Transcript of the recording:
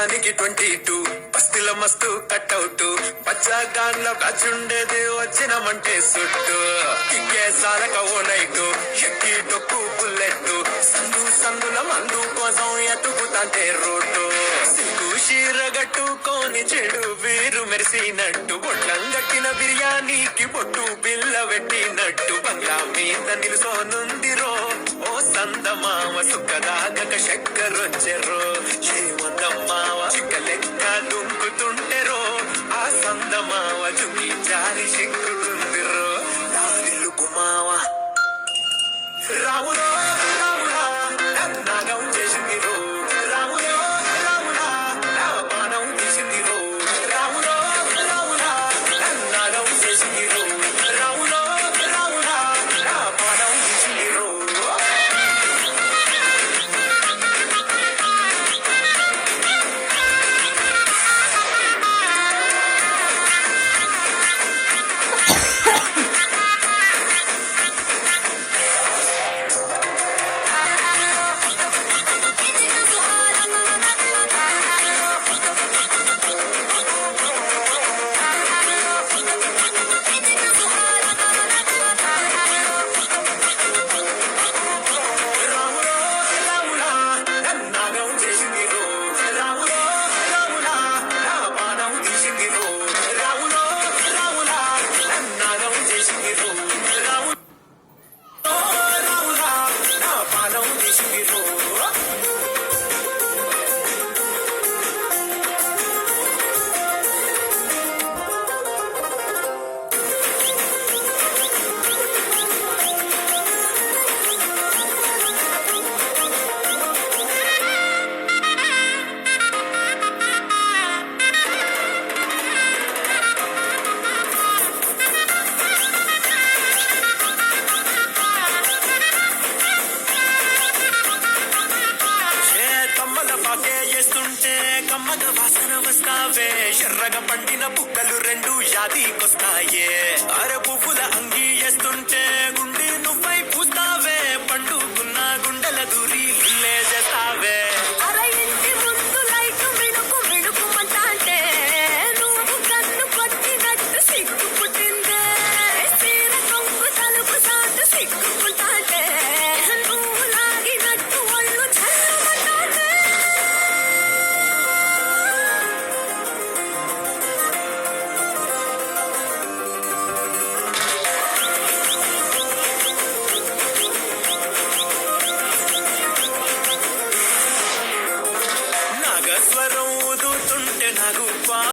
మొత్తానికి 22 బస్తీల మస్తు cutout పచ్చగాన్ల batch ఉండేది వచ్చినమంటే సుట్టు ఇక్కే సారక ఓ నైటు ఎక్కి డొక్కు బుల్లెట్ సందుల మందు కోసం ఎతుకుతాంటే రోడ్డు సిగ్గు షీరగట్టుకోని చెడు వీరు మెరిసినట్టు బొట్లం గట్టిన బిర్యానీకి బొట్టు బిల్ల పెట్టినట్టు బంగ్లా మీద నిలుసోనుందిరో ఓ సందమామ సుఖదాగక చక్కరొచ్చెరో శ్రీమంతమ్మావ చిక్క లెక్క దుంకుతుంటెరో ఆ సందమావ చుకి జారి సిక్కుతుందిరో నాదిల్లు కుమావ రాములో రాములా నాగం చేసిందిరో రాములో రాములా నా బాణం తీసిందిరో రాములో రాములా నాగం చేసిందిరో రాములో రాములా నా బాణం తీసిందిరో కమ్మగ వాసన వస్తావే ఎర్రగ పండిన బుక్కలు రెండు యాదికొస్తాయే అర పువ్వుల అంగి వేస్తుంటే గుండె నువ్వై పూస్తావే పండుకున్న గుండెల దూరి చేస్తావే స్వరం ఊదుతుంటే నాకు